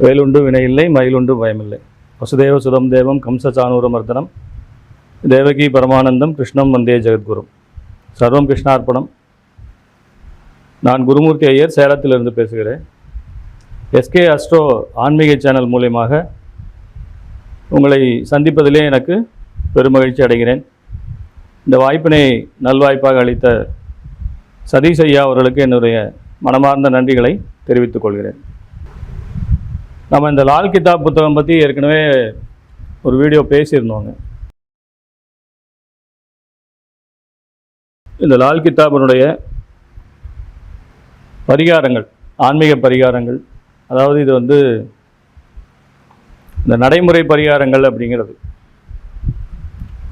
வேலுண்டு வினையில்லை மயிலுண்டு பயமில்லை. வசுதேவ சுதம் தேவம் கம்சச்சானூரமர்தனம் தேவகி பரமானந்தம் கிருஷ்ணம் வந்தே ஜெகத்குரும். சர்வம் கிருஷ்ணார்ப்பணம். நான் குருமூர்த்தி ஐயர், சேலத்திலிருந்து பேசுகிறேன். எஸ்கே அஸ்ட்ரோ ஆன்மீக சேனல் மூலமாக உங்களை சந்திப்பதிலே எனக்கு பெருமகிழ்ச்சி அடைகிறேன். இந்த வாய்ப்பினை நல்வாய்ப்பாக அளித்த சதீஷ் ஐயா அவர்களுக்கு என்னுடைய மனமார்ந்த நன்றிகளை தெரிவித்துக் கொள்கிறேன். நம்ம இந்த லால் கிதாப் புத்தகம் பற்றி ஏற்கனவே ஒரு வீடியோ பேசியிருந்தோங்க. இந்த லால் கிதாபினுடைய பரிகாரங்கள், ஆன்மீக பரிகாரங்கள், அதாவது இது இந்த நடைமுறை பரிகாரங்கள் அப்படிங்கிறது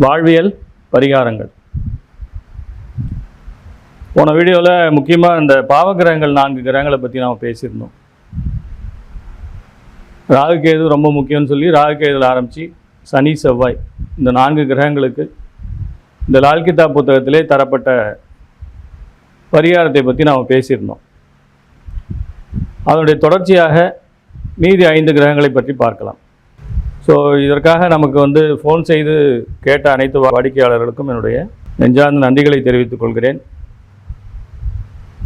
வாழ்வியல் பரிகாரங்கள். போன வீடியோவில் முக்கியமாக இந்த பாவகிரகங்கள் 4 கிரகங்களை பற்றி நாம் பேசியிருந்தோம். ராகுகேது ரொம்ப முக்கியம்னு சொல்லி ராகுகேதுல ஆரம்பித்து சனி செவ்வாய் இந்த 4 கிரகங்களுக்கு இந்த லால் கிதாப் புத்தகத்திலே தரப்பட்ட பரிகாரத்தை பற்றி நாம் பேசியிருந்தோம். அதனுடைய தொடர்ச்சியாக மீதி 5 கிரகங்களை பற்றி பார்க்கலாம். ஸோ இதற்காக நமக்கு ஃபோன் செய்து கேட்ட அனைத்து வாடிக்கையாளர்களுக்கும் என்னுடைய நெஞ்சார்ந்த நன்றிகளை தெரிவித்துக் கொள்கிறேன்.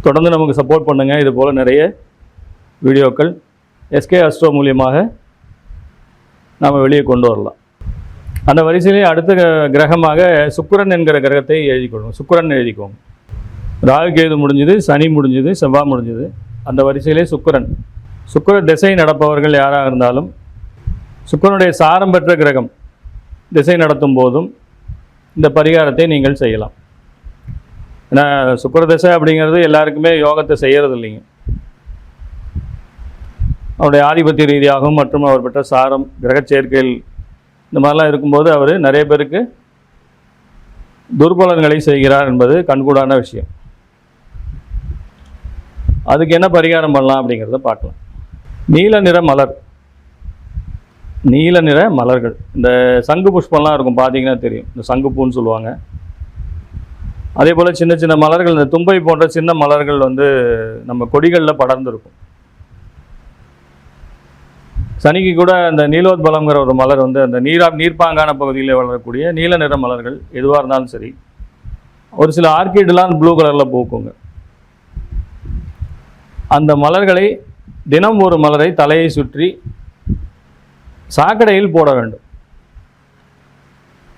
தொடர்ந்து நமக்கு சப்போர்ட் பண்ணுங்கள். இது போல் நிறைய வீடியோக்கள் எஸ்கே அஸ்ட்ரோ மூலியமாக நாம் வெளியே கொண்டு வரலாம். அந்த வரிசையிலே அடுத்த கிரகமாக சுக்கிரன் என்கிற கிரகத்தை எழுதிக்கொள்ளும். சுக்கிரன் எழுதிக்கோங்க. ராகுகேது முடிஞ்சுது, சனி முடிஞ்சுது, செவ்வாய் முடிஞ்சுது. அந்த வரிசையிலே சுக்கிர திசை நடப்பவர்கள் யாராக இருந்தாலும் சுக்கிரனுடைய சாரம் பெற்ற கிரகம் திசை நடத்தும் போதும் இந்த பரிகாரத்தை நீங்கள் செய்யலாம். ஏன்னா சுக்கிர திசை அப்படிங்கிறது எல்லாருக்குமே யோகத்தை செய்கிறது இல்லைங்க. அவருடைய ஆதிபத்திய ரீதியாகவும் மற்றும் அவர் பெற்ற சாரம், கிரக சேர்க்கையில் இந்த மாதிரிலாம் இருக்கும்போது அவர் நிறைய பேருக்கு துர்பலன்களை செய்கிறார் என்பது கண்கூடான விஷயம். அதுக்கு என்ன பரிகாரம் பண்ணலாம் அப்படிங்கிறத பார்க்கலாம். நீல நிற மலர்கள், இந்த சங்கு புஷ்பம்லாம் இருக்கும், பார்த்தீங்கன்னா தெரியும். இந்த சங்குப்பூன்னு சொல்லுவாங்க. அதே போல் சின்ன சின்ன மலர்கள், இந்த தும்பை போன்ற சின்ன மலர்கள் நம்ம கொடிகளில் படர்ந்துருக்கும். சனிக்கு கூட அந்த நீலோத்பலம்ங்கிற ஒரு மலர் அந்த நீர்ப்பாங்கான பகுதியில் வளரக்கூடிய நீல நிற மலர்கள் எதுவாக இருந்தாலும் சரி. ஒரு சில ஆர்கிட்லாம் ப்ளூ கலரில் பூக்குங்க. அந்த மலர்களை தினம் ஒரு மலரை தலையை சுற்றி சாக்கடையில் போட வேண்டும்.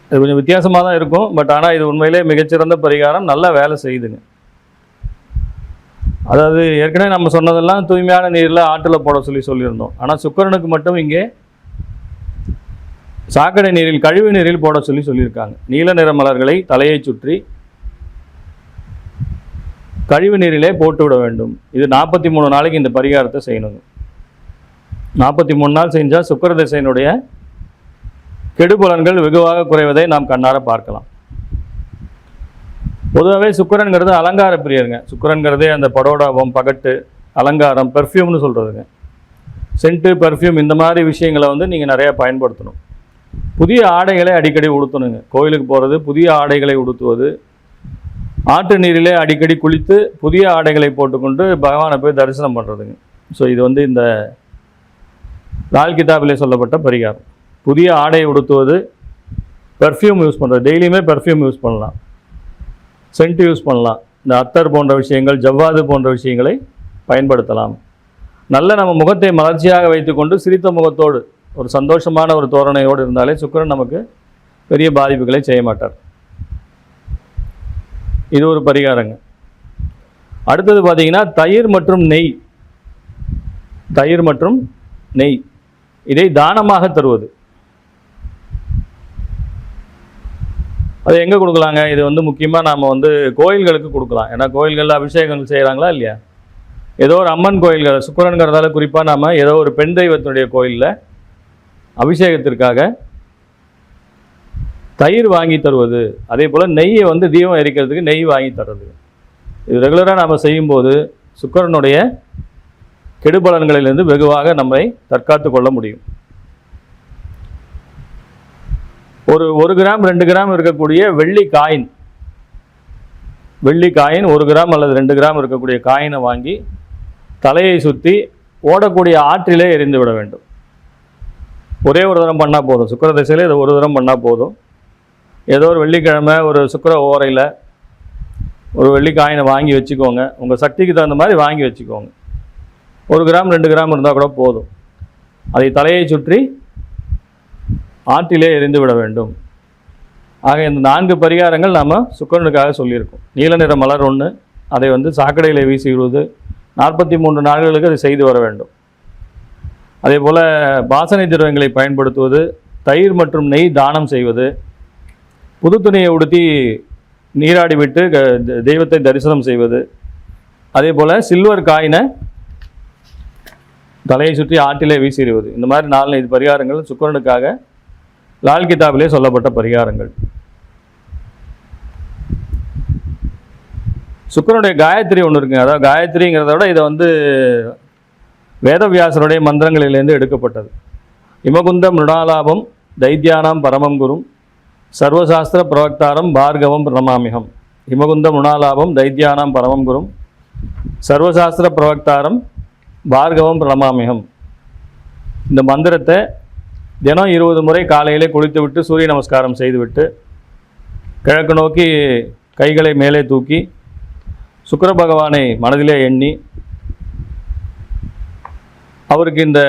இது கொஞ்சம் வித்தியாசமாக தான் இருக்கும், பட் ஆனால் இது உண்மையிலே மிகச்சிறந்த பரிகாரம். நல்லா வேலை செய்யுதுங்க. அதாவது ஏற்கனவே நம்ம சொன்னதெல்லாம் தூய்மையான நீரில் ஆற்றில் போட சொல்லியிருந்தோம். ஆனால் சுக்கிரனுக்கு மட்டும் இங்கே சாக்கடை நீரில், கழிவு நீரில் போட சொல்லியிருக்காங்க. நீல நிற மலர்களை தலையை சுற்றி கழிவு நீரிலே போட்டு விட வேண்டும். இது 43 நாளைக்கு இந்த பரிகாரத்தை செய்யணுங்க. 43 நாள் செஞ்சால் சுக்கிர திசையினுடைய கெடுபலன்கள் வெகுவாக குறைவதை நாம் கண்ணார பார்க்கலாம். பொதுவாகவே சுக்கிரன்கிறது அலங்கார பிரியருங்க. சுக்கிரன்கிறதே அந்த படோடாபம், பகட்டு, அலங்காரம், பெர்ஃப்யூம்னு சொல்கிறதுங்க. சென்ட்டு, பெர்ஃப்யூம் இந்த மாதிரி விஷயங்களை நீங்கள் நிறையா பயன்படுத்தணும். புதிய ஆடைகளை அடிக்கடி உடுத்தணுங்க. கோயிலுக்கு போகிறது, புதிய ஆடைகளை உடுத்துவது, ஆற்று நீரிலே அடிக்கடி குளித்து புதிய ஆடைகளை போட்டுக்கொண்டு பகவானை போய் தரிசனம் பண்ணுறதுங்க. ஸோ இது இந்த லால் கிதாபிலே சொல்லப்பட்ட பரிகாரம். புதிய ஆடையை உடுத்துவது, பெர்ஃப்யூம் யூஸ் பண்ணுறது, டெய்லியுமே பெர்ஃப்யூம் யூஸ் பண்ணலாம், சென்ட் யூஸ் பண்ணலாம். இந்த அத்தர் போன்ற விஷயங்கள், ஜவ்வாது போன்ற விஷயங்களை பயன்படுத்தலாம். நல்ல நம்ம முகத்தை மலர்ச்சியாக வைத்துக்கொண்டு சிரித்த முகத்தோடு ஒரு சந்தோஷமான ஒரு தோரணையோடு இருந்தாலே சுக்கிரன் நமக்கு பெரிய பாதிப்புகளை செய்ய மாட்டார். இது ஒரு பரிகாரங்க. அடுத்தது பார்த்தீங்கன்னா தயிர் மற்றும் நெய் இதை தானமாக தருவது. அது எங்கே கொடுக்கலாங்க? இது முக்கியமாக நாம் கோயில்களுக்கு கொடுக்கலாம். ஏன்னா கோயில்களில் அபிஷேகங்கள் செய்கிறாங்களா இல்லையா? ஏதோ ஒரு அம்மன் கோயில்கள், சுக்கிரன்கிறதால குறிப்பாக நாம் ஏதோ ஒரு பெண் தெய்வத்தினுடைய கோயிலில் அபிஷேகத்திற்காக தயிர் வாங்கி தருவது. அதே போல் நெய்யை தீபம் எரிக்கிறதுக்கு நெய் வாங்கி தர்றது. இது ரெகுலராக நாம் செய்யும்போது சுக்கிரனுடைய கெடுபலன்களிலிருந்து வெகுவாக நம்மை தற்காத்து கொள்ள முடியும். ஒரு 1 கிராம் 2 கிராம் இருக்கக்கூடிய வெள்ளி காயின் 1 கிராம் அல்லது 2 கிராம் இருக்கக்கூடிய காயினை வாங்கி தலையை சுற்றி ஓடக்கூடிய ஆற்றிலே எரிந்து விட வேண்டும். ஒரே ஒரு தரம் பண்ணால் போதும். சுக்கிர திசையில் இதை ஒரு தரம் பண்ணால் போதும். ஏதோ ஒரு வெள்ளிக்கிழமை ஒரு சுக்கிர ஓரையில் ஒரு வெள்ளி காயினை வாங்கி வச்சுக்கோங்க. உங்கள் சக்திக்கு தகுந்த மாதிரி வாங்கி வச்சுக்கோங்க. 1 கிராம் 2 கிராம் இருந்தால் கூட போதும். அதை தலையை சுற்றி ஆற்றிலே எரிந்து விட வேண்டும். ஆக இந்த 4 பரிகாரங்கள் நாம் சுக்கிரனுக்காக சொல்லியிருக்கோம். நீல நிற மலர் 1, அதை சாக்கடையில் வீசி விடுவது, 43 நாட்களுக்கு அதை செய்து வர வேண்டும். அதே போல் வாசனை திரவியங்களை பயன்படுத்துவது, தயிர் மற்றும் நெய் தானம் செய்வது, புது துணியை உடுத்தி நீராடி விட்டு தெய்வத்தை தரிசனம் செய்வது, அதே போல் சில்வர் காயினை தலையை சுற்றி ஆற்றிலே வீசிடுவது. இந்த மாதிரி 4-5 பரிகாரங்கள் சுக்கிரனுக்காக லால் கிதாபிலே சொல்லப்பட்ட பரிகாரங்கள். சுக்கிரனுடைய காயத்ரி ஒன்று இருக்குங்க. அதாவது காயத்ரிங்கிறத விட இதை வேதவியாசருடைய மந்திரங்களிலிருந்து எடுக்கப்பட்டது. இமகுந்த மிருணாலாபம் தைத்தியானாம் பரமம் குரும் சர்வசாஸ்திர பிரவக்தாரம் பார்கவம் பிரணமாமிகம். இமகுந்த மிருணாலாபம் தைத்தியானாம் பரமம் குரும் சர்வசாஸ்திர பிரவக்தாரம் பார்கவம் பிரணமாமிகம். இந்த மந்திரத்தை தினம் 20 முறை காலையிலே குளித்து விட்டு சூரிய நமஸ்காரம் செய்துவிட்டு கிழக்கு நோக்கி கைகளை மேலே தூக்கி சுக்கிர பகவானை மனதிலே எண்ணி அவருக்கு இந்த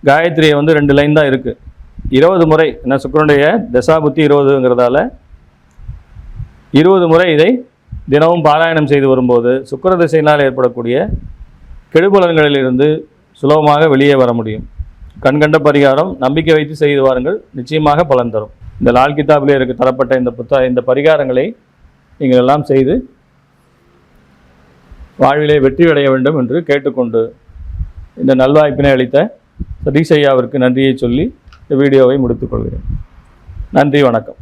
காயத்ரியை 2 லைன் தான் இருக்குது. 20 முறை, ஏன்னா சுக்கிரனுடைய தசாபுத்தி 20ங்கிறதால 20 முறை இதை தினமும் பாராயணம் செய்து வரும்போது சுக்கிர திசையினால் ஏற்படக்கூடிய கெடுபலன்களிலிருந்து சுலபமாக வெளியே வர முடியும். கண்கண்ட பரிகாரம், நம்பிக்கை வைத்து செய்து வாருங்கள், நிச்சயமாக பலன் தரும். இந்த லால் கிதாபிலே தரப்பட்ட இந்த பரிகாரங்களை நீங்கள் எல்லாம் செய்து வாழ்விலே வெற்றி அடைய வேண்டும் என்று கேட்டுக்கொண்டு இந்த நல்வாய்ப்பினை அளித்த சதீஷ் ஐயாவிற்கு நன்றியை சொல்லி இந்த வீடியோவை முடித்துக்கொள்கிறேன். நன்றி, வணக்கம்.